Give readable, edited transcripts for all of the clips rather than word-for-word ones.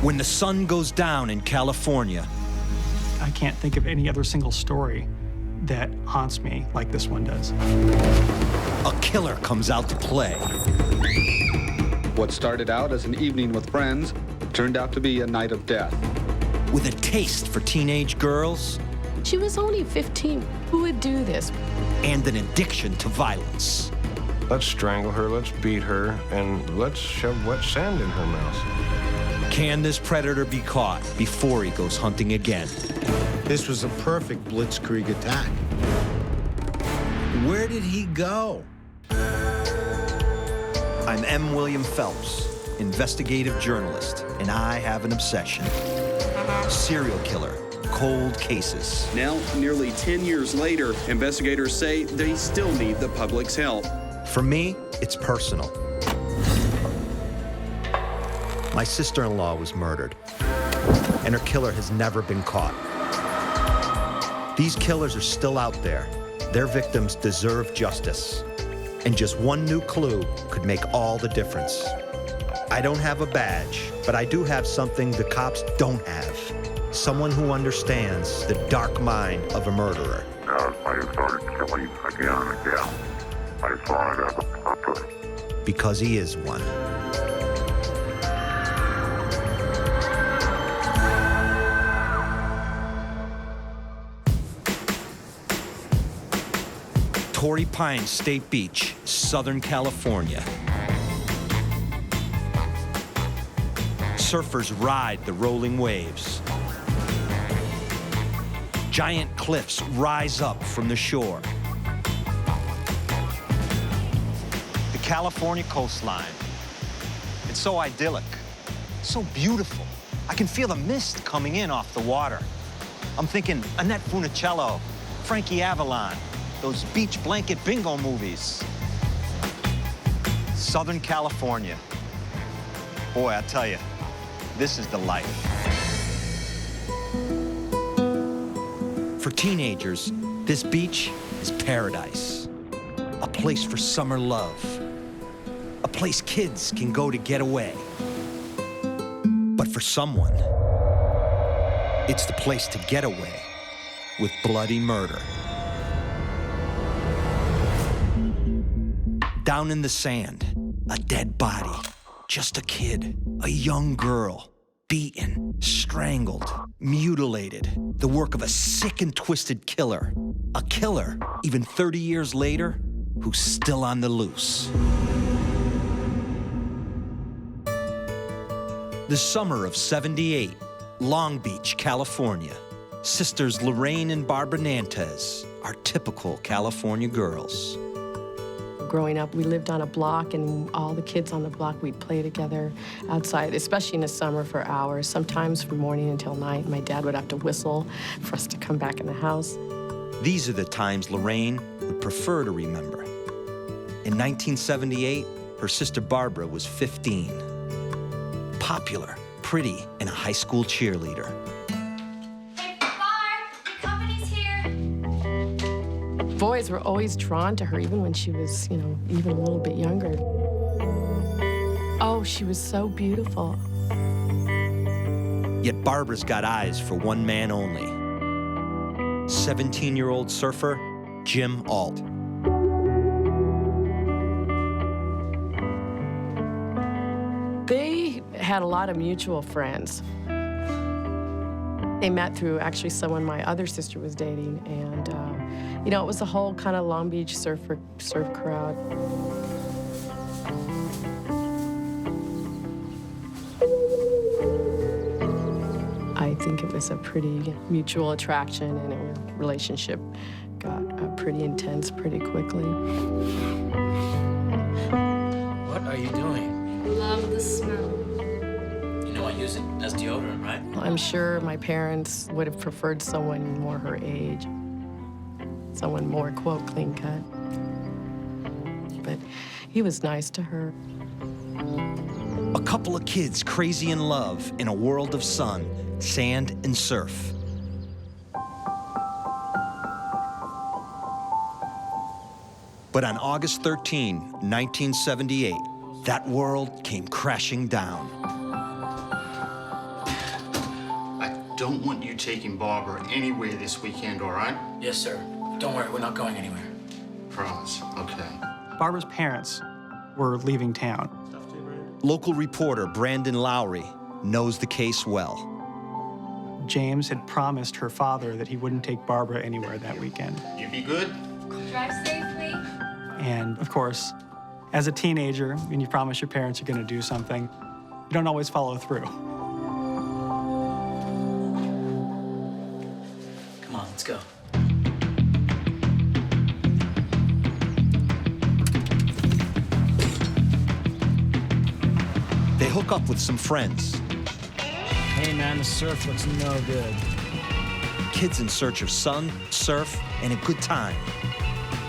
When the sun goes down in California. I can't think of any other single story that haunts me like this one does. A killer comes out to play. What started out as an evening with friends turned out to be a night of death. With a taste for teenage girls. She was only 15. Who would do this? And an addiction to violence. Let's strangle her, let's beat her, and let's shove wet sand in her mouth. Can this predator be caught before he goes hunting again? This was a perfect blitzkrieg attack. Where did he go? I'm M. William Phelps, investigative journalist, and I have an obsession. Serial killer, cold cases. Now, nearly 10 years later, investigators say they still need the public's help. For me, it's personal. My sister-in-law was murdered, and her killer has never been caught. These killers are still out there. Their victims deserve justice. And just one new clue could make all the difference. I don't have a badge, but I do have something the cops don't have. Someone who understands the dark mind of a murderer. As I started killing again and again, I saw it as a purpose. Because he is one. Torrey Pines State Beach, Southern California. Surfers ride the rolling waves. Giant cliffs rise up from the shore. The California coastline. It's so idyllic, so beautiful. I can feel the mist coming in off the water. I'm thinking Annette Funicello, Frankie Avalon, those beach blanket bingo movies. Southern California. Boy, I tell you, this is the life. For teenagers, this beach is paradise. A place for summer love. A place kids can go to get away. But for someone, it's the place to get away with bloody murder. Down in the sand, a dead body, just a kid, a young girl, beaten, strangled, mutilated, the work of a sick and twisted killer. A killer, even 30 years later, who's still on the loose. The summer of '78, Long Beach, California. Sisters Lorraine and Barbara Nantais are typical California girls. Growing up, we lived on a block, and all the kids on the block, we'd play together outside, especially in the summer for hours, sometimes from morning until night. My dad would have to whistle for us to come back in the house. These are the times Lorraine would prefer to remember. In 1978, her sister Barbara was 15. Popular, pretty, and a high school cheerleader. Hey, Barb, your company's here. Boys were always drawn to her, even when she was, even a little bit younger. Oh, she was so beautiful. Yet Barbara's got eyes for one man only. 17-year-old surfer, Jim Alt. They had a lot of mutual friends. They met through actually someone my other sister was dating, and it was a whole kind of Long Beach surf crowd. I think it was a pretty mutual attraction, and our relationship got pretty intense pretty quickly. What are you doing? Love the smell. You know I use it as deodorant, right? I'm sure my parents would have preferred someone more her age, someone more, quote, clean cut. But he was nice to her. A couple of kids crazy in love in a world of sun, sand, and surf. But on August 13, 1978, that world came crashing down. don't want you taking Barbara anywhere this weekend, all right? Yes, sir. Don't worry, we're not going anywhere. Promise. Okay. Barbara's parents were leaving town. Local reporter Brandon Lowry knows the case well. James had promised her father that he wouldn't take Barbara anywhere that weekend. You be good? Drive safely. And of course, as a teenager, when you promise your parents you're going to do something, you don't always follow through. Come on, let's go. They hook up with some friends. Hey man, the surf looks no good. Kids in search of sun, surf, and a good time.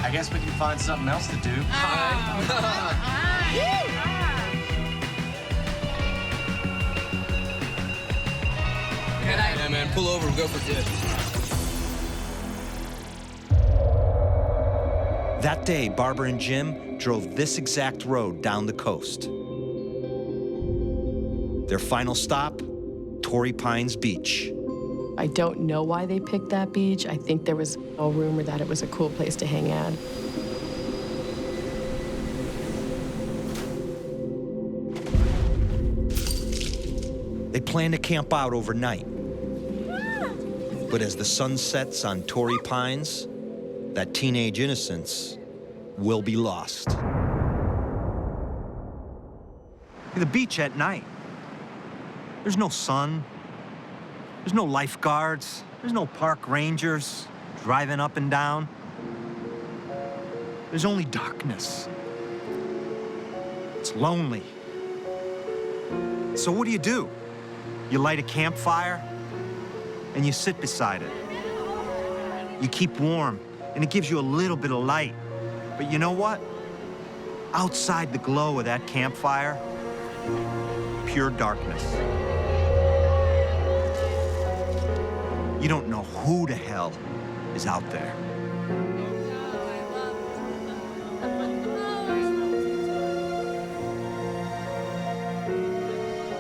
I guess we can find something else to do. Yeah, man, pull over and go for dip. That day, Barbara and Jim drove this exact road down the coast. Their final stop, Torrey Pines Beach. I don't know why they picked that beach. I think there was a rumor that it was a cool place to hang out. They plan to camp out overnight. But as the sun sets on Torrey Pines, that teenage innocence will be lost. The beach at night. There's no sun. There's no lifeguards. There's no park rangers driving up and down. There's only darkness. It's lonely. So what do? You light a campfire and you sit beside it. You keep warm and it gives you a little bit of light. But you know what? Outside the glow of that campfire, pure darkness. You don't know who the hell is out there.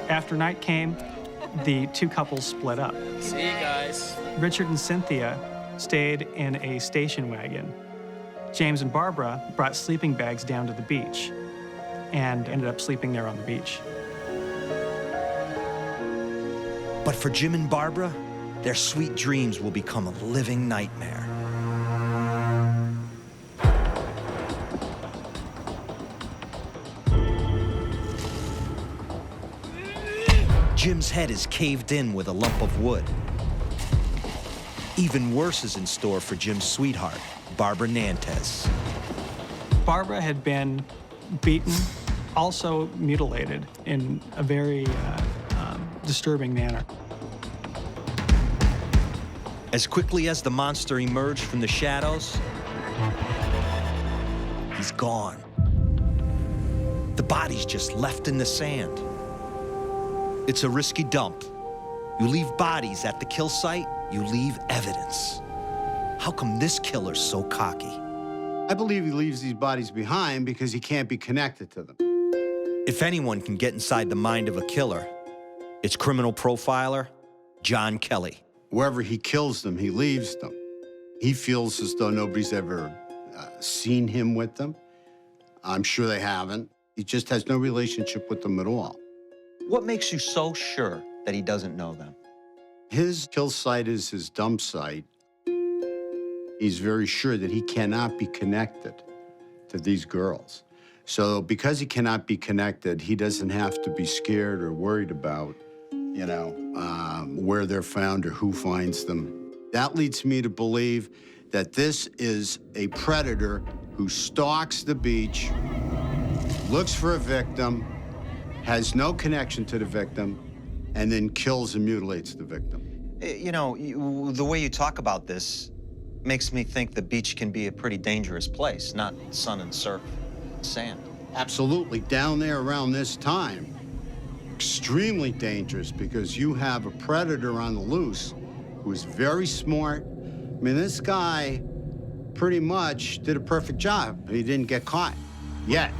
After night came, the two couples split up. See you guys. Richard and Cynthia stayed in a station wagon. James and Barbara brought sleeping bags down to the beach and ended up sleeping there on the beach. But for Jim and Barbara, their sweet dreams will become a living nightmare. Jim's head is caved in with a lump of wood. Even worse is in store for Jim's sweetheart, Barbara Nantais. Barbara had been beaten, also mutilated in a very disturbing manner. As quickly as the monster emerged from the shadows, he's gone. The body's just left in the sand. It's a risky dump. You leave bodies at the kill site, you leave evidence. How come this killer's so cocky? I believe he leaves these bodies behind because he can't be connected to them. If anyone can get inside the mind of a killer, it's criminal profiler John Kelly. Wherever he kills them, he leaves them. He feels as though nobody's ever seen him with them. I'm sure they haven't. He just has no relationship with them at all. What makes you so sure that he doesn't know them? His kill site is his dump site. He's very sure that he cannot be connected to these girls. So because he cannot be connected, he doesn't have to be scared or worried about, you know, where they're found or who finds them. That leads me to believe that this is a predator who stalks the beach, looks for a victim, has no connection to the victim, and then kills and mutilates the victim. You know, the way you talk about this makes me think the beach can be a pretty dangerous place, not sun and surf, sand. Absolutely. Down there around this time, extremely dangerous because you have a predator on the loose who's very smart. I mean, this guy pretty much did a perfect job. He didn't get caught yet.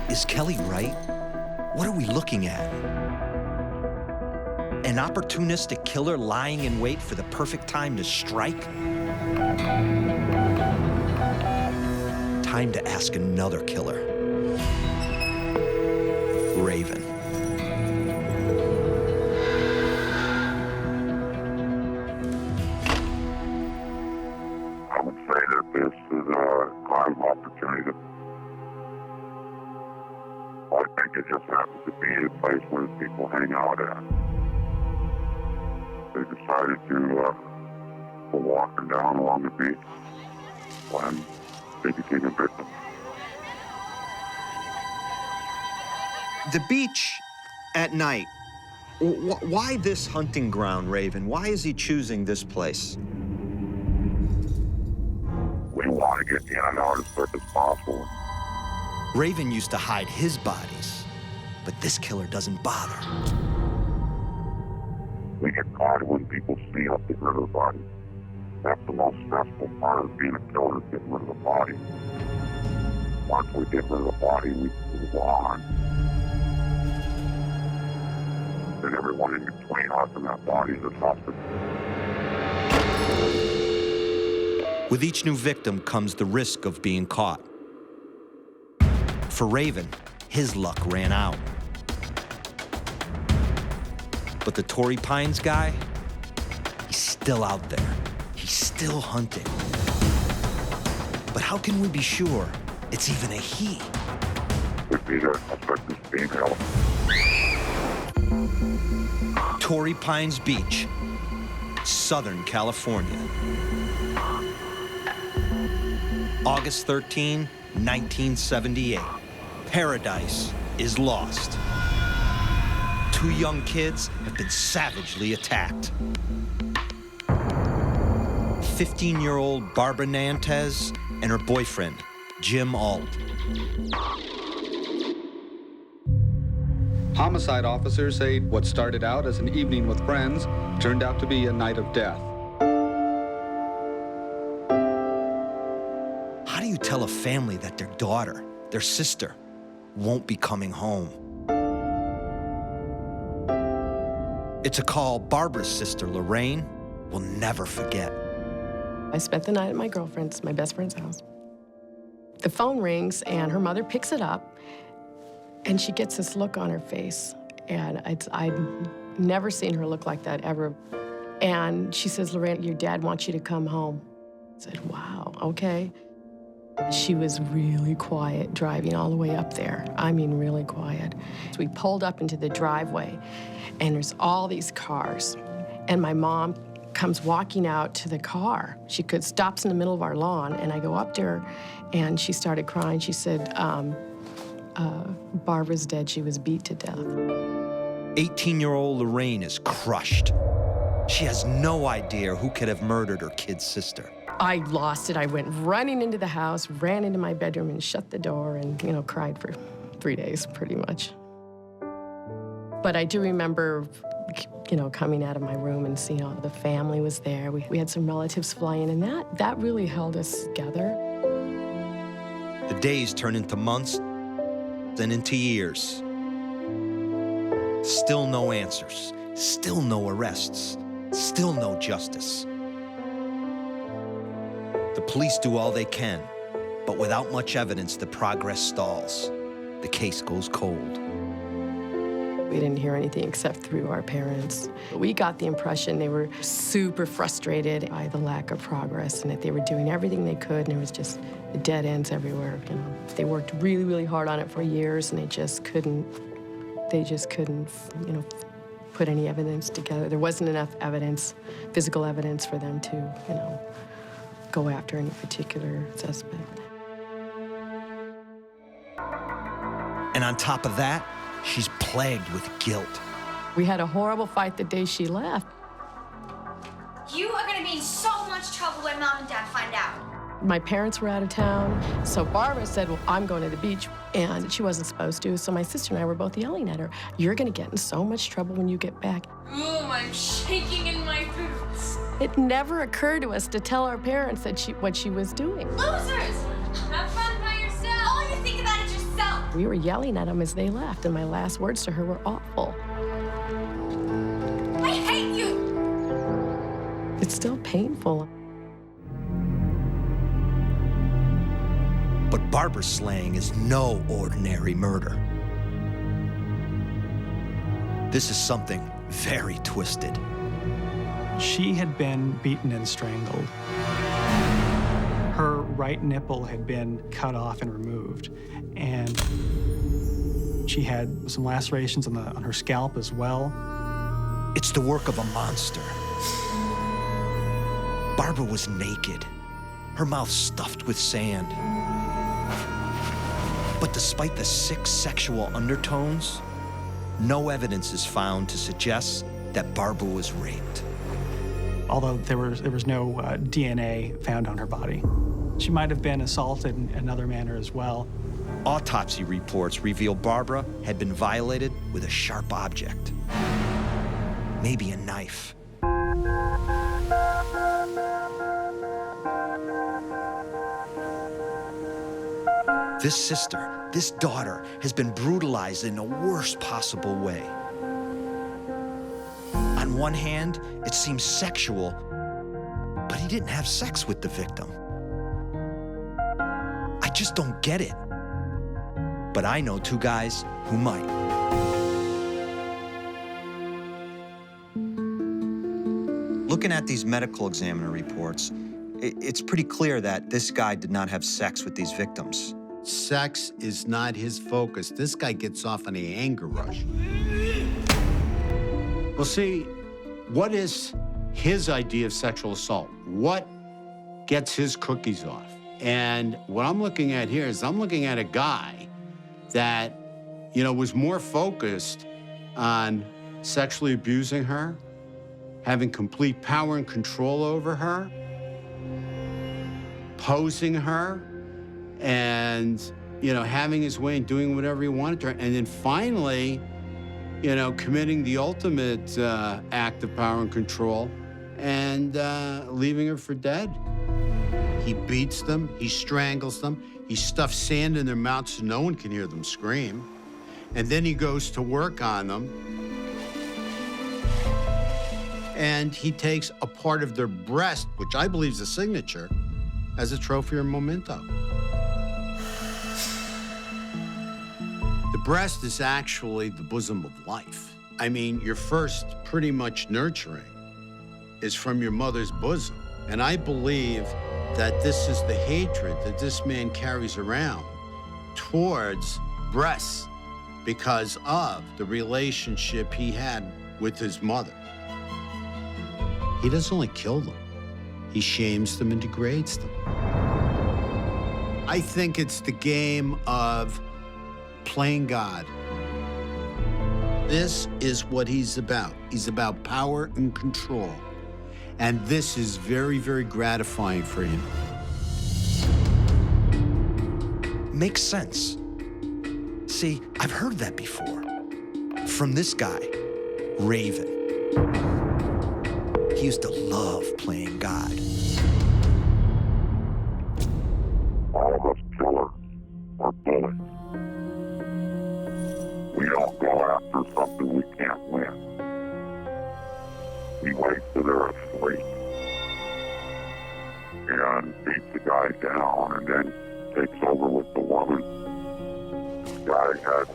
Is Kelly right? What are we looking at? An opportunistic killer lying in wait for the perfect time to strike? Time to ask another killer. Raven. I would say that this is a crime opportunity. I think it just happens to be a place where people hang out at. They decided to go walking down along the beach when they became a victim. The beach at night. Why this hunting ground, Raven? Why is he choosing this place? We want to get in and out as quick as possible. Raven used to hide his bodies, but this killer doesn't bother. We get caught when people see us get rid of the body. That's the most stressful part of being a killer, is getting rid of the body. Once we get rid of the body, we move on. And everyone in between us and that body is a suspect. With each new victim comes the risk of being caught. For Raven, his luck ran out. But the Torrey Pines guy, he's still out there. He's still hunting. But how can we be sure it's even a he? Could be the suspect's female. Torrey Pines Beach, Southern California. August 13, 1978. Paradise is lost. Two young kids have been savagely attacked. 15-year-old Barbara Nantais and her boyfriend, Jim Auld. Homicide officers say what started out as an evening with friends turned out to be a night of death. How do you tell a family that their daughter, their sister, won't be coming home? It's a call Barbara's sister, Lorraine, will never forget. I spent the night at my girlfriend's, my best friend's house. The phone rings, and her mother picks it up, and she gets this look on her face. And I'd never seen her look like that ever. And she says, "Lorraine, your dad wants you to come home." I said, "Wow, okay." She was really quiet driving all the way up there. I mean, really quiet. So we pulled up into the driveway, and there's all these cars. And my mom comes walking out to the car. She stops in the middle of our lawn, and I go up to her, and she started crying. She said, Barbara's dead. She was beat to death. 18-year-old Lorraine is crushed. She has no idea who could have murdered her kid sister. I lost it. I went running into the house, ran into my bedroom and shut the door and, cried for 3 days, pretty much. But I do remember, coming out of my room and seeing all the family was there. We had some relatives fly in, and that really held us together. The days turn into months, then into years. Still no answers, still no arrests, still no justice. The police do all they can, but without much evidence, the progress stalls. The case goes cold. We didn't hear anything except through our parents. We got the impression they were super frustrated by the lack of progress and that they were doing everything they could, and there was just dead ends everywhere. They worked really, really hard on it for years, and they just couldn't, put any evidence together. There wasn't enough evidence, physical evidence, for them to, go after any particular suspect. And on top of that, she's plagued with guilt. We had a horrible fight the day she left. You are going to be in so much trouble when Mom and Dad find out. My parents were out of town, so Barbara said, "Well, I'm going to the beach," and she wasn't supposed to, so my sister and I were both yelling at her, "You're going to get in so much trouble when you get back." Ooh, I'm shaking in my boots. It never occurred to us to tell our parents that what she was doing. Losers! Have fun by yourself. All you think about is yourself. We were yelling at them as they left, and my last words to her were awful. My It's still painful. But Barbara's slaying is no ordinary murder. This is something very twisted. She had been beaten and strangled. Her right nipple had been cut off and removed, and she had some lacerations on her scalp as well. It's the work of a monster. Barbara was naked, her mouth stuffed with sand. But despite the sick sexual undertones, no evidence is found to suggest that Barbara was raped. Although there was no DNA found on her body. She might have been assaulted in another manner as well. Autopsy reports reveal Barbara had been violated with a sharp object. Maybe a knife. This sister, this daughter, has been brutalized in the worst possible way. On one hand, it seems sexual, but he didn't have sex with the victim. I just don't get it. But I know two guys who might. Looking at these medical examiner reports, it's pretty clear that this guy did not have sex with these victims. Sex is not his focus. This guy gets off on a anger rush. Well, see, what is his idea of sexual assault? What gets his cookies off? And what I'm looking at here is I'm looking at a guy that, was more focused on sexually abusing her, having complete power and control over her, posing her, and, having his way and doing whatever he wanted to her. And then finally, committing the ultimate act of power and control and leaving her for dead. He beats them, he strangles them, he stuffs sand in their mouths so no one can hear them scream. And then he goes to work on them. And he takes a part of their breast, which I believe is a signature, as a trophy or memento. The breast is actually the bosom of life. I mean, your first pretty much nurturing is from your mother's bosom. And I believe that this is the hatred that this man carries around towards breasts because of the relationship he had with his mother. He doesn't only kill them, he shames them and degrades them. I think it's the game of playing God. This is what he's about. He's about power and control. And this is very, very gratifying for him. Makes sense. See, I've heard that before. From this guy, Raven. He used to love playing God. All of us killers are bullies. We don't go after something we can't win. We wait till they're asleep and beats the guy down and then takes over with the woman. This guy had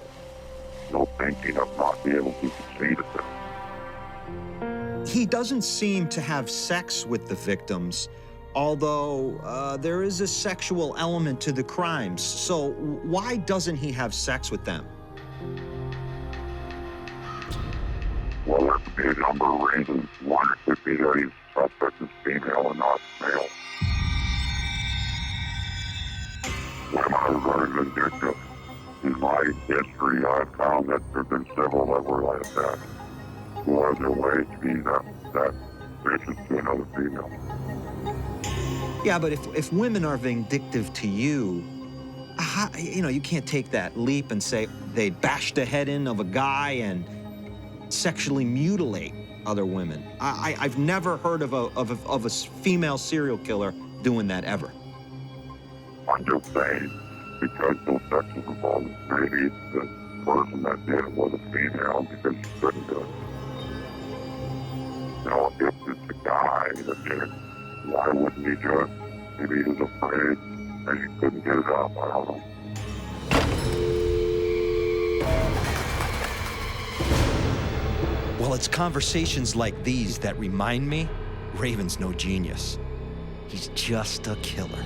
no thinking of not being able to succeed at this. He doesn't seem to have sex with the victims, although there is a sexual element to the crimes. So why doesn't he have sex with them? Well, there could be a number of reasons. One, it could be that he's suspect is female and not male. Women are very vindictive. In my history, I've found that there have been several that were like that, who have their way to be that vicious to another female. Yeah, but if women are vindictive to you, you can't take that leap and say they bashed the head in of a guy and sexually mutilate other women. I've never heard of a female serial killer doing that ever. I'm just saying, because those sex was involved, maybe the person that did it was a female because she couldn't do it. if it's a guy that did it, why wouldn't he do it? Maybe he was afraid and he couldn't get it up. I don't know. Well, it's conversations like these that remind me Raven's no genius. He's just a killer.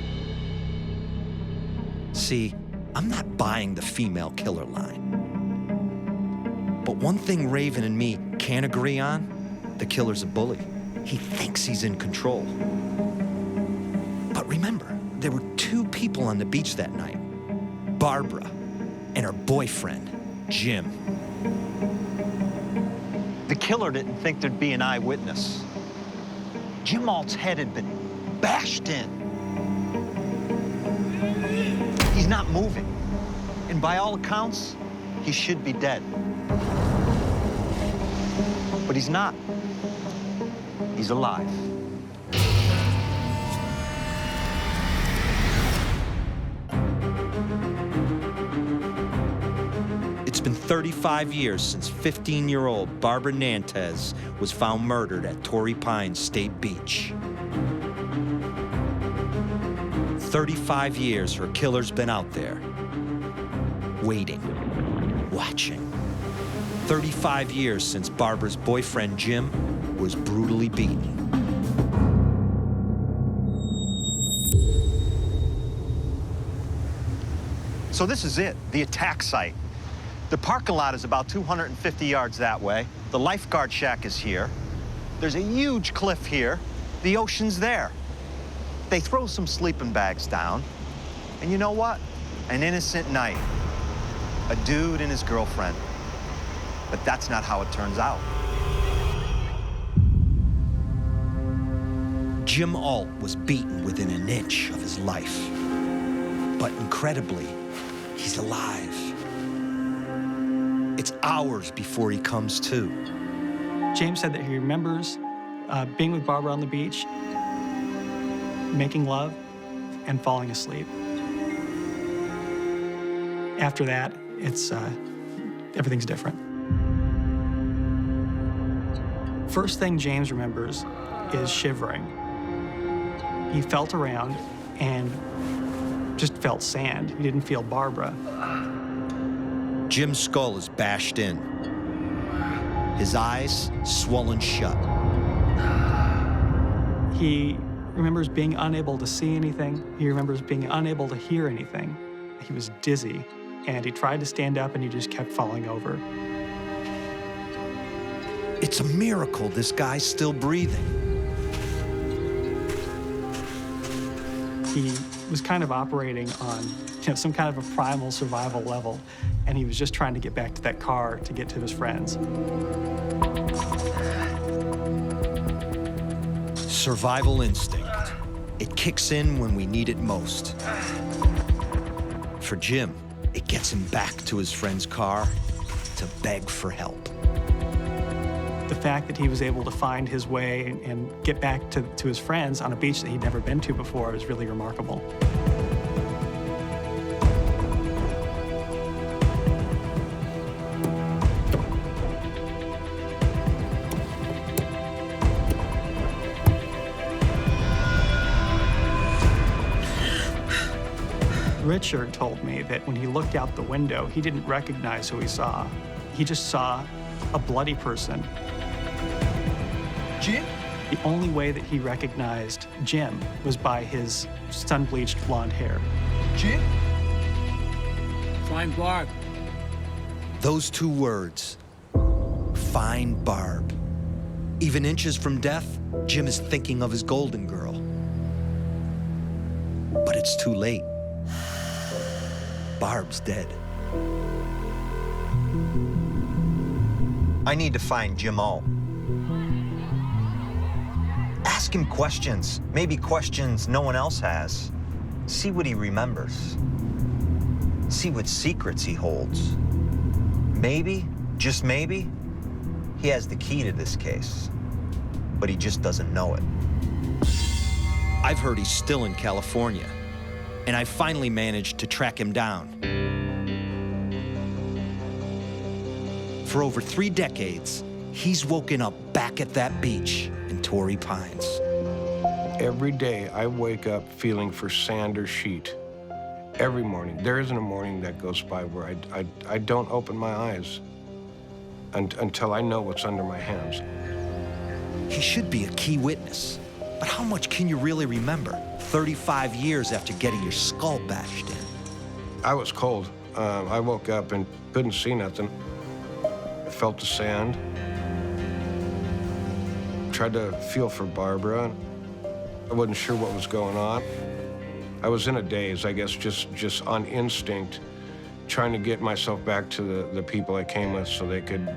See, I'm not buying the female killer line. But one thing Raven and me can't agree on, the killer's a bully. He thinks he's in control. But remember, there were two people on the beach that night, Barbara and her boyfriend, Jim. The killer didn't think there'd be an eyewitness. Jim Alt's head had been bashed in. He's not moving. And by all accounts, he should be dead. But he's not. He's alive. It's been 35 years since 15-year-old Barbara Nantais was found murdered at Torrey Pines State Beach. 35 years her killer's been out there, waiting, watching. 35 years since Barbara's boyfriend, Jim, was brutally beaten. So this is it, the attack site. The parking lot is about 250 yards that way. The lifeguard shack is here. There's a huge cliff here. The ocean's there. They throw some sleeping bags down. And you know what? An innocent night. A dude and his girlfriend. But that's not how it turns out. Jim Alt was beaten within an inch of his life. But incredibly, he's alive. It's hours before he comes to. James said that he remembers being with Barbara on the beach, making love, and falling asleep. After that, it's everything's different. First thing James remembers is shivering. He felt around and just felt sand. He didn't feel Barbara. Jim's skull is bashed in. His eyes swollen shut. He remembers being unable to see anything. He remembers being unable to hear anything. He was dizzy, and he tried to stand up, and he just kept falling over. It's a miracle this guy's still breathing. He was kind of operating on some kind of a primal survival level, and he was just trying to get back to that car to get to his friends. Survival instinct. It kicks in when we need it most. For Jim, it gets him back to his friend's car to beg for help. The fact that he was able to find his way and get back to his friends on a beach that he'd never been to before is really remarkable. Richard told me that when he looked out the window, he didn't recognize who he saw. He just saw a bloody person. Jim? The only way that he recognized Jim was by his sun-bleached blonde hair. Jim? Find Barb. Those two words, find Barb. Even inches from death, Jim is thinking of his golden girl. But it's too late. Barb's dead. I need to find Jim Alt. Ask him questions, maybe questions no one else has. See what he remembers. See what secrets he holds. Maybe, just maybe, he has the key to this case, but he just doesn't know it. I've heard he's still in California, and I finally managed to track him down. For over 3 decades, he's woken up back at that beach in in Torrey Pines. Every day I wake up feeling for sand or sheet. Every morning. There isn't a morning that goes by where I don't open my eyes until I know what's under my hands. He should be a key witness. But how much can you really remember 35 years after getting your skull bashed in? I was cold. I woke up and couldn't see nothing. I felt the sand. Tried to feel for Barbara. I wasn't sure what was going on. I was in a daze, I guess, just on instinct, trying to get myself back to the people I came with so they could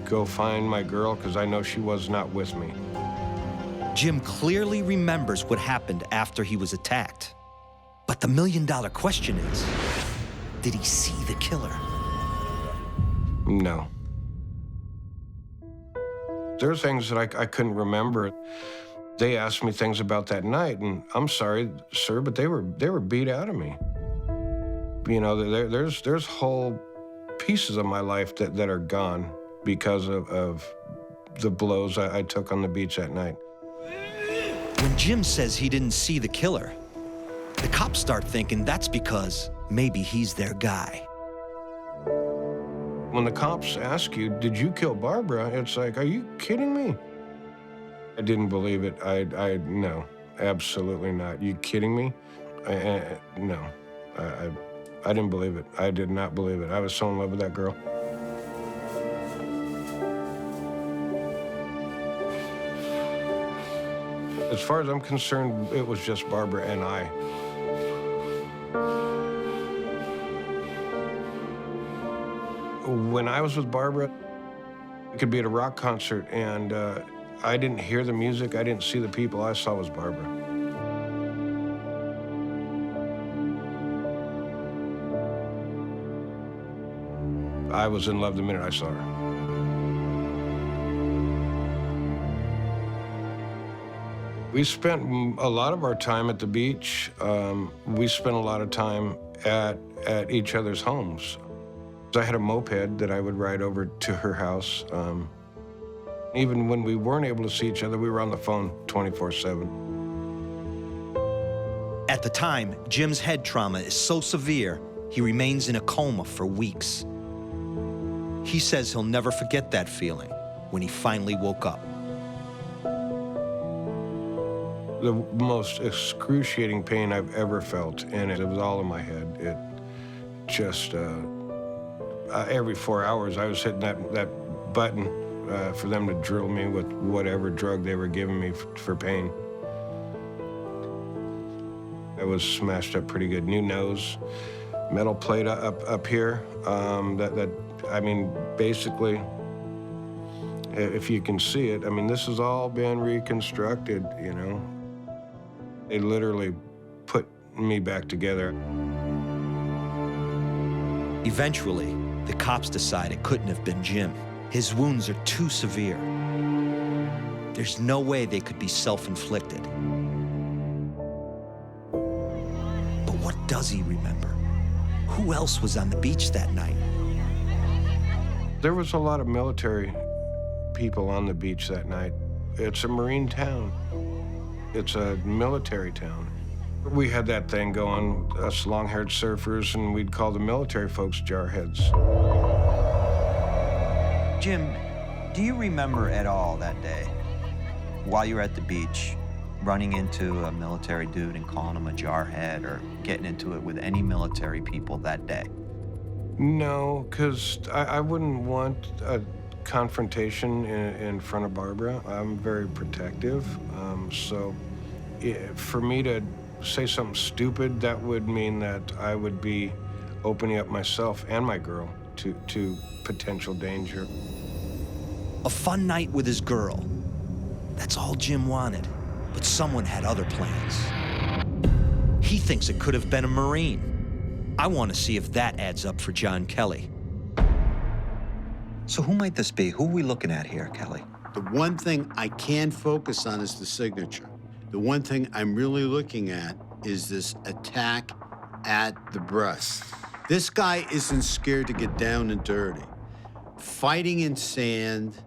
go find my girl, because I know she was not with me. Jim clearly remembers what happened after he was attacked. But the million-dollar question is, did he see the killer? No. There's things that I couldn't remember. They asked me things about that night, and I'm sorry, sir, but they were beat out of me. You know, there's whole pieces of my life that are gone because of the blows I took on the beach that night. When Jim says he didn't see the killer, the cops start thinking that's because maybe he's their guy. When the cops ask you, did you kill Barbara? It's like, are you kidding me? I didn't believe it. No, absolutely not. You kidding me? No, I didn't believe it. I did not believe it. I was so in love with that girl. As far as I'm concerned, it was just Barbara and I. When I was with Barbara, it could be at a rock concert, and I didn't hear the music, I didn't see the people, I saw was Barbara. I was in love the minute I saw her. We spent a lot of our time at the beach. We spent a lot of time at each other's homes. I had a moped that I would ride over to her house. Even when we weren't able to see each other, we were on the phone 24/7. At the time, Jim's head trauma is so severe, he remains in a coma for weeks. He says he'll never forget that feeling when he finally woke up. The most excruciating pain I've ever felt, and it was all in my head. It just, every 4 hours, I was hitting that button for them to drill me with whatever drug they were giving me for pain. I was smashed up pretty good. New nose, metal plate up here. I mean, basically, if you can see it, I mean, this has all been reconstructed, you know. They literally put me back together. Eventually, the cops decide it couldn't have been Jim. His wounds are too severe. There's no way they could be self-inflicted. But what does he remember? Who else was on the beach that night? There was a lot of military people on the beach that night. It's a Marine town. It's a military town. We had that thing going, us long-haired surfers, and we'd call the military folks jarheads. Jim, do you remember at all that day, while you were at the beach, running into a military dude and calling him a jarhead or getting into it with any military people that day? No, because I wouldn't want a confrontation in front of Barbara. I'm very protective, so for me to say something stupid, that would mean that I would be opening up myself and my girl to potential danger. A fun night with his girl. That's all Jim wanted, but someone had other plans. He thinks it could have been a Marine. I want to see if that adds up for John Kelly. So who might this be? Who are we looking at here, Kelly? The one thing I can focus on is the signature. The one thing I'm really looking at is this attack at the breast. This guy isn't scared to get down and dirty. Fighting in sand,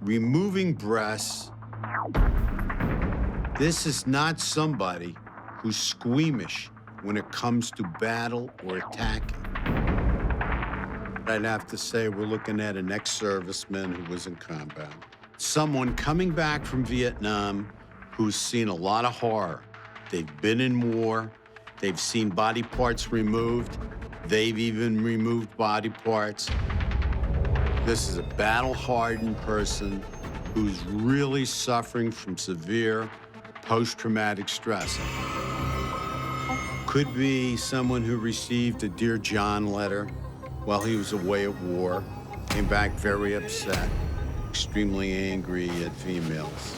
removing breasts, This is not somebody who's squeamish when it comes to battle or attacking. I'd have to say we're looking at an ex-serviceman who was in combat. Someone coming back from Vietnam who's seen a lot of horror. They've been in war, they've seen body parts removed, they've even removed body parts. This is a battle-hardened person who's really suffering from severe post-traumatic stress. Could be someone who received a Dear John letter while he was away at war, came back very upset, extremely angry at females.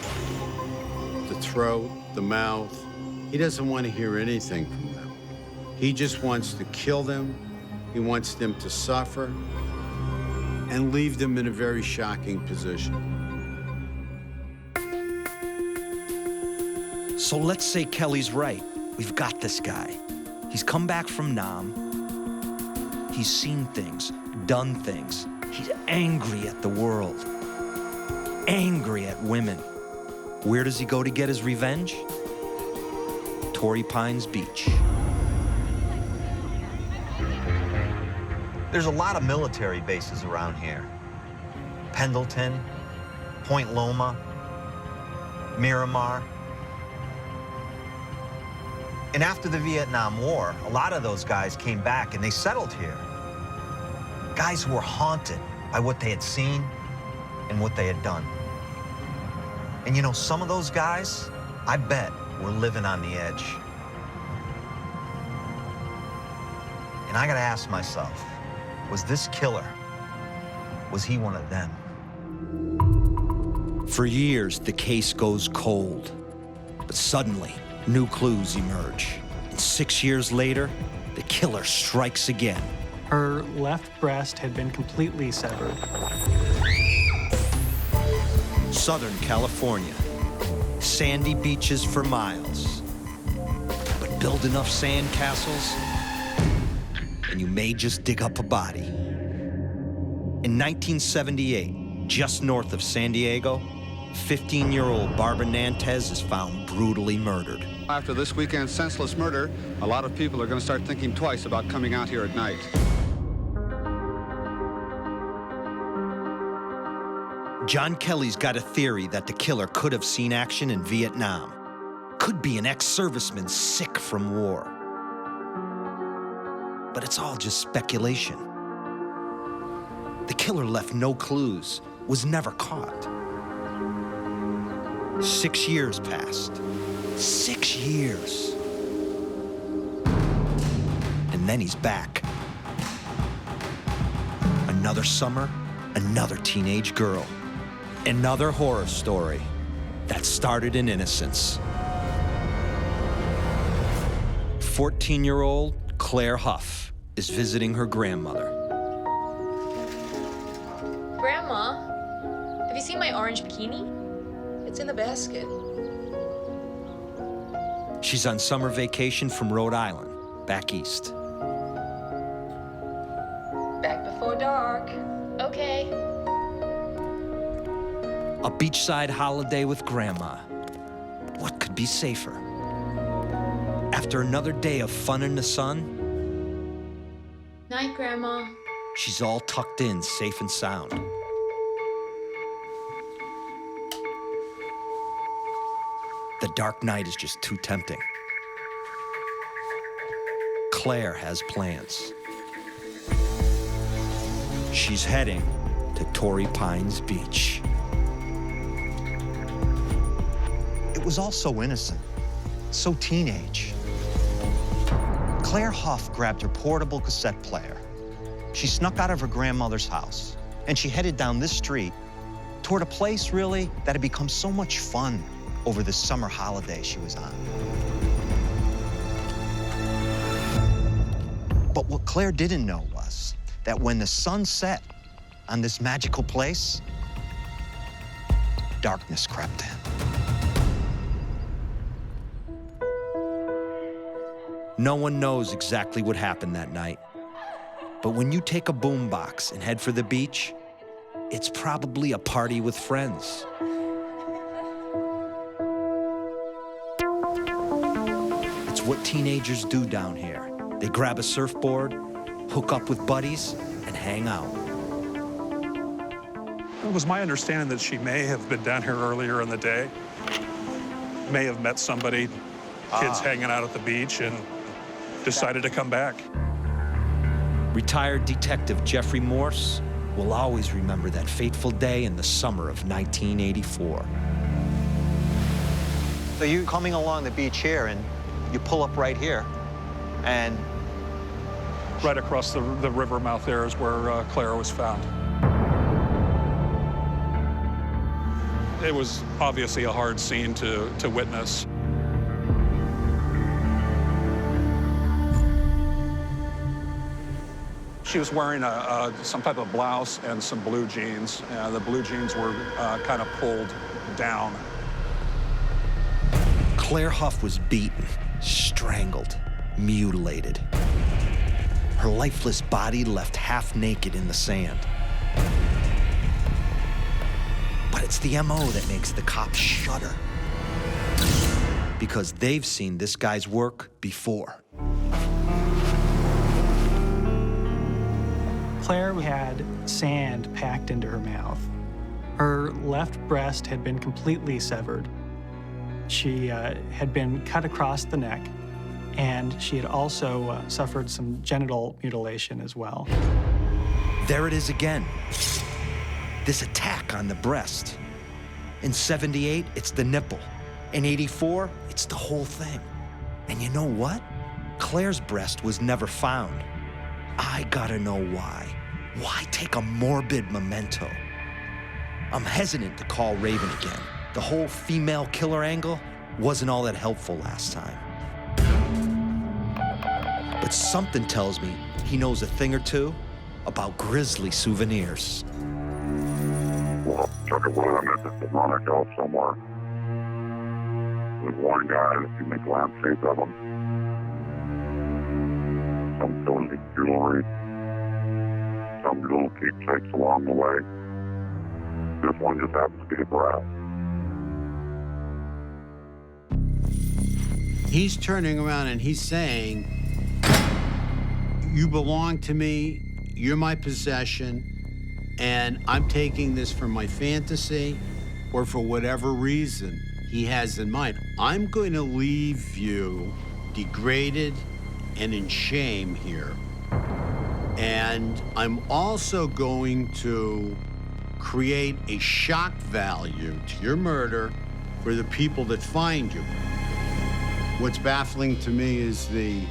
The throat, the mouth, he doesn't want to hear anything from them. He just wants to kill them, he wants them to suffer, and leave them in a very shocking position. So let's say Kelly's right. We've got this guy. He's come back from Nam. He's seen things, done things. He's angry at the world, angry at women. Where does he go to get his revenge? Torrey Pines Beach. There's a lot of military bases around here. Pendleton, Point Loma, Miramar. And after the Vietnam War, a lot of those guys came back and they settled here. Guys who were haunted by what they had seen and what they had done. And you know, some of those guys, I bet, were living on the edge. And I gotta ask myself, was this killer, was he one of them? For years, the case goes cold. But suddenly, new clues emerge. And 6 years later, the killer strikes again. Her left breast had been completely severed. Southern California. Sandy beaches for miles. But build enough sand castles, and you may just dig up a body. In 1978, just north of San Diego, 15-year-old Barbara Nantais is found brutally murdered. After this weekend's senseless murder, a lot of people are going to start thinking twice about coming out here at night. John Kelly's got a theory that the killer could have seen action in Vietnam. Could be an ex-serviceman sick from war. But it's all just speculation. The killer left no clues, was never caught. 6 years passed. 6 years. And then he's back. Another summer, another teenage girl. Another horror story that started in innocence. 14-year-old Claire Huff is visiting her grandmother. Grandma, have you seen my orange bikini? It's in the basket. She's on summer vacation from Rhode Island, back east. Back before dark. Okay. A beachside holiday with Grandma. What could be safer? After another day of fun in the sun, Night, Grandma. she's all tucked in, safe and sound. The dark night is just too tempting. Claire has plans. She's heading to Torrey Pines Beach. It was all so innocent, so teenage. Claire Huff grabbed her portable cassette player. She snuck out of her grandmother's house, and she headed down this street toward a place, really, that had become so much fun over this summer holiday she was on. But what Claire didn't know was that when the sun set on this magical place, darkness crept in. No one knows exactly what happened that night. But when you take a boombox and head for the beach, it's probably a party with friends. what teenagers do down here. They grab a surfboard, hook up with buddies, and hang out. It was my understanding that she may have been down here earlier in the day, may have met somebody, kids hanging out at the beach, and decided to come back. Retired Detective Jeffrey Morse will always remember that fateful day in the summer of 1984. So you're coming along the beach here, and you pull up right here, and... Right across the river mouth there is where Claire was found. It was obviously a hard scene to witness. She was wearing some type of blouse and some blue jeans. The blue jeans were kind of pulled down. Claire Huff was beaten, strangled, mutilated. Her lifeless body left half naked in the sand. But it's the MO that makes the cops shudder. Because they've seen this guy's work before. Claire had sand packed into her mouth. Her left breast had been completely severed. She had been cut across the neck, and she had also suffered some genital mutilation as well. There it is again. This attack on the breast. In 78, it's the nipple. In 84, it's the whole thing. And you know what? Claire's breast was never found. I gotta know why. Why take a morbid memento? I'm hesitant to call Raven again. The whole female killer angle wasn't all that helpful last time. But something tells me he knows a thing or two about grisly souvenirs. Well, check it with him at the demonic elf somewhere. There's one guy that can make lampshades of them. Some cozy jewelry. Some little keepsakes along the way. This one just happens to be a brass. He's turning around and he's saying, you belong to me, you're my possession, and I'm taking this for my fantasy or for whatever reason he has in mind. I'm going to leave you degraded and in shame here. And I'm also going to create a shock value to your murder for the people that find you. What's baffling to me is the,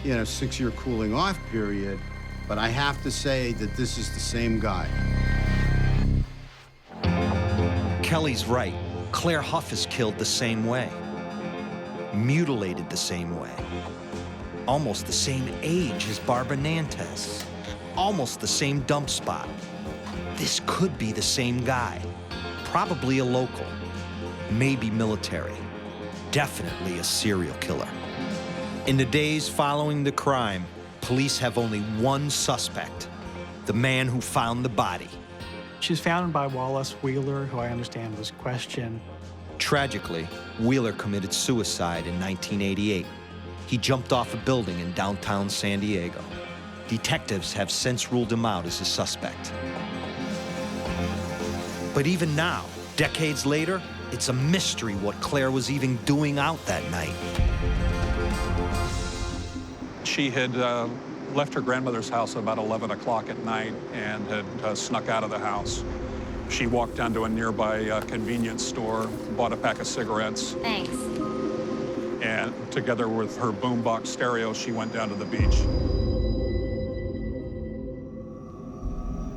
6-year cooling off period, but I have to say that this is the same guy. Kelly's right. Claire Huff is killed the same way. Mutilated the same way. Almost the same age as Barbara Nantais. Almost the same dump spot. This could be the same guy. Probably a local. Maybe military. Definitely a serial killer. In the days following the crime, police have only one suspect. The man who found the body. She was found by Wallace Wheeler, who I understand was questioned. Tragically, Wheeler committed suicide in 1988. He jumped off a building in downtown San Diego. Detectives have since ruled him out as a suspect. But even now, decades later, it's a mystery what Claire was even doing out that night. She had left her grandmother's house at about 11 o'clock at night and had snuck out of the house. She walked down to a nearby convenience store, bought a pack of cigarettes. Thanks. And together with her boombox stereo, she went down to the beach.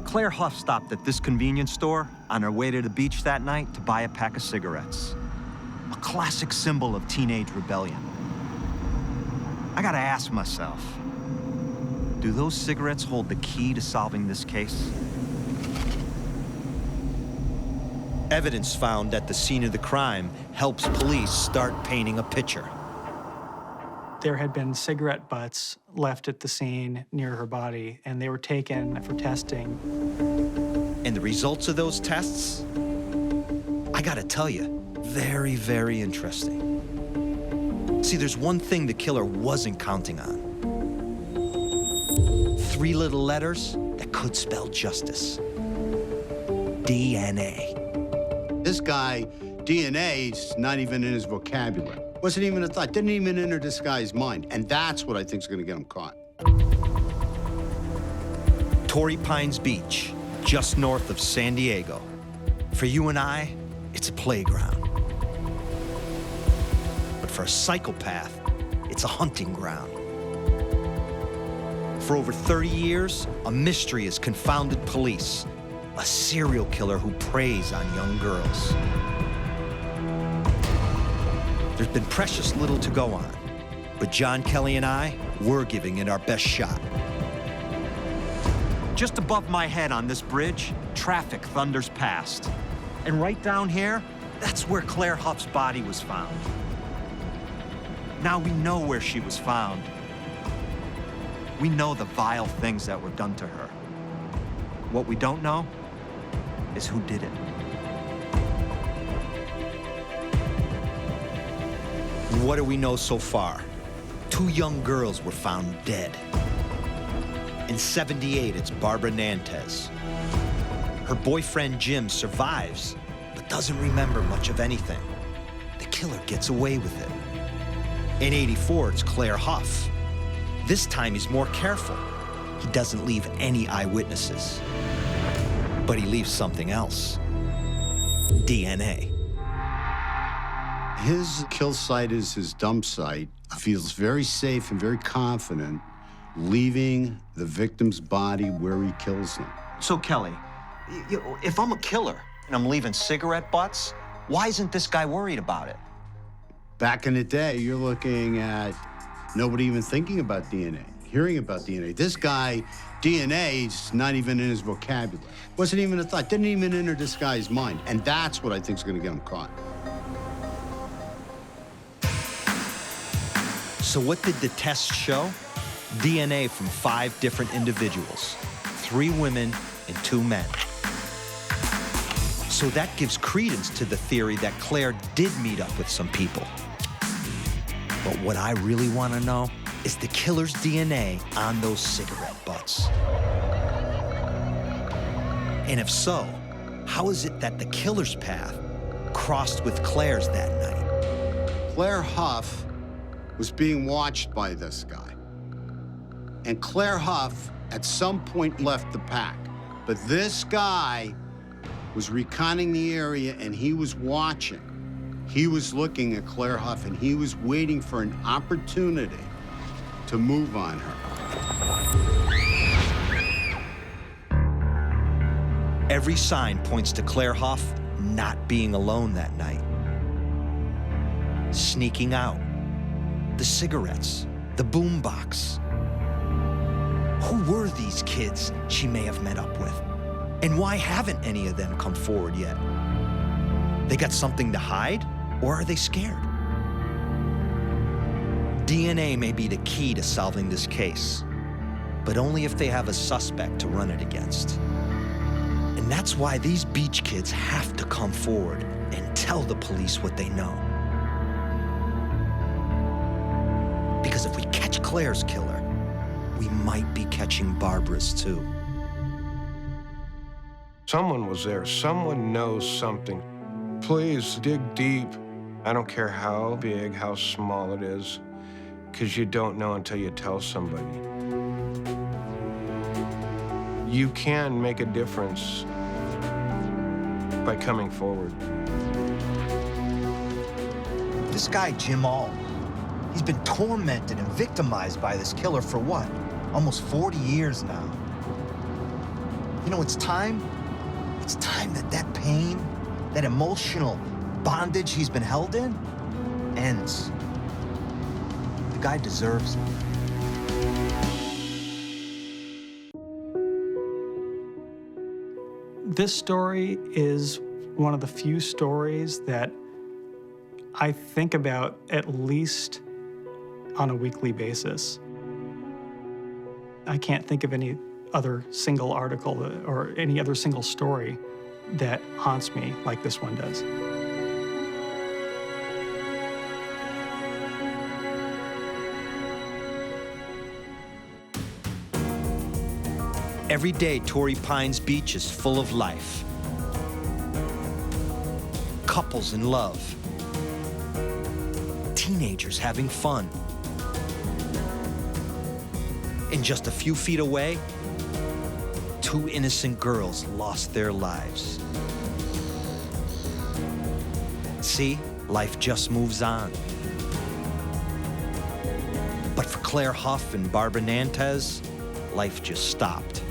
Claire Huff stopped at this convenience store on her way to the beach that night to buy a pack of cigarettes. A classic symbol of teenage rebellion. I gotta ask myself, do those cigarettes hold the key to solving this case? Evidence found at the scene of the crime helps police start painting a picture. There had been cigarette butts left at the scene near her body, and they were taken for testing. And the results of those tests, I gotta tell you, very, very interesting. See, there's one thing the killer wasn't counting on. 3 little letters that could spell justice. DNA. This guy, DNA's not even in his vocabulary. Wasn't even a thought, didn't even enter this guy's mind. And that's what I think is gonna get him caught. Torrey Pines Beach, just north of San Diego. For you and I, it's a playground. But for a psychopath, it's a hunting ground. For over 30 years, a mystery has confounded police. A serial killer who preys on young girls. There's been precious little to go on, but John Kelly and I, we're giving it our best shot. Just above my head on this bridge, traffic thunders past. And right down here, that's where Claire Huff's body was found. Now we know where she was found. We know the vile things that were done to her. What we don't know is who did it. What do we know so far? 2 young girls were found dead. In '78, it's Barbara Nantais. Her boyfriend Jim survives, but doesn't remember much of anything. The killer gets away with it. In '84, it's Claire Huff. This time he's more careful. He doesn't leave any eyewitnesses. But he leaves something else. DNA. His kill site is his dump site. He feels very safe and very confident leaving the victim's body where he kills them. So, Kelly, if I'm a killer and I'm leaving cigarette butts, why isn't this guy worried about it? Back in the day, you're looking at nobody even thinking about DNA, hearing about DNA. This guy, DNA's not even in his vocabulary. Wasn't even a thought, didn't even enter this guy's mind. And that's what I think is gonna get him caught. So what did the test show? DNA from 5 different individuals, 3 women and 2 men. So that gives credence to the theory that Claire did meet up with some people. But what I really want to know is the killer's DNA on those cigarette butts. And if so, how is it that the killer's path crossed with Claire's that night? Claire Huff was being watched by this guy. And Claire Huff, at some point, left the pack. But this guy was reconning the area, and he was watching. He was looking at Claire Huff, and he was waiting for an opportunity to move on her. Every sign points to Claire Huff not being alone that night. Sneaking out. The cigarettes. The boombox. Who were these kids she may have met up with? And why haven't any of them come forward yet? They got something to hide, or are they scared? DNA may be the key to solving this case, but only if they have a suspect to run it against. And that's why these beach kids have to come forward and tell the police what they know. Because if we catch Claire's killer, we might be catching Barbara's too. Someone was there. Someone knows something. Please dig deep. I don't care how big, how small it is, because you don't know until you tell somebody. You can make a difference by coming forward. This guy, Jim All, he's been tormented and victimized by this killer for what? Almost 40 years now. You know, it's time that that pain, that emotional bondage he's been held in, ends. The guy deserves it. This story is one of the few stories that I think about at least on a weekly basis. I can't think of any other single article or any other single story that haunts me like this one does. Every day, Torrey Pines Beach is full of life. Couples in love. Teenagers having fun. And just a few feet away, 2 innocent girls lost their lives. See, life just moves on. But for Claire Huff and Barbara Nantais, life just stopped.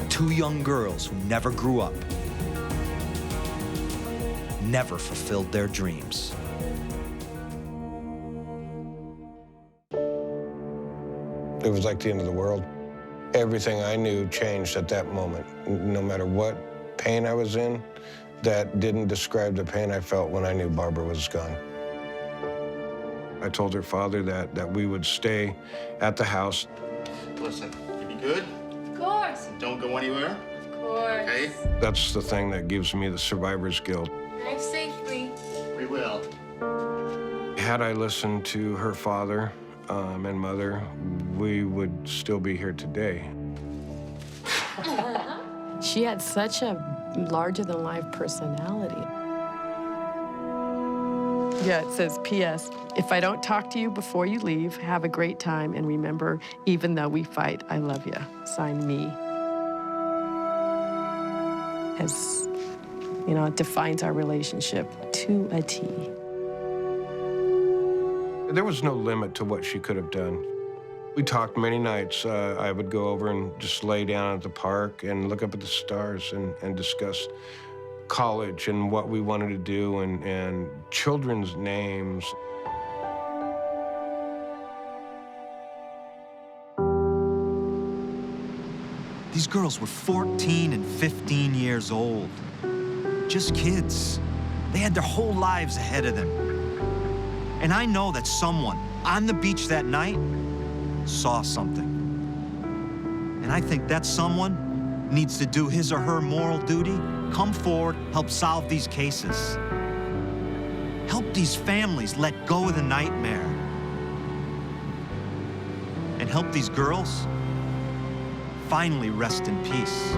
2 young girls who never grew up, never fulfilled their dreams. It was like the end of the world. Everything I knew changed at that moment. No matter what pain I was in, that didn't describe the pain I felt when I knew Barbara was gone. I told her father that we would stay at the house. Listen, you be good? Of course. Don't go anywhere. Of course. Okay? That's the thing that gives me the survivor's guilt. Drive safely. We will. Had I listened to her father and mother, we would still be here today. She had such a larger-than-life personality. Yeah, it says, P.S. If I don't talk to you before you leave, have a great time, and remember, even though we fight, I love you. Signed, me. As, you know, it defines our relationship to a T. There was no limit to what she could have done. We talked many nights. I would go over and just lay down at the park and look up at the stars and discuss college and what we wanted to do and children's names. These girls were 14 and 15 years old. Just kids. They had their whole lives ahead of them. And I know that someone on the beach that night saw something. And I think that someone needs to do his or her moral duty, come forward, help solve these cases. Help these families let go of the nightmare. And help these girls finally rest in peace.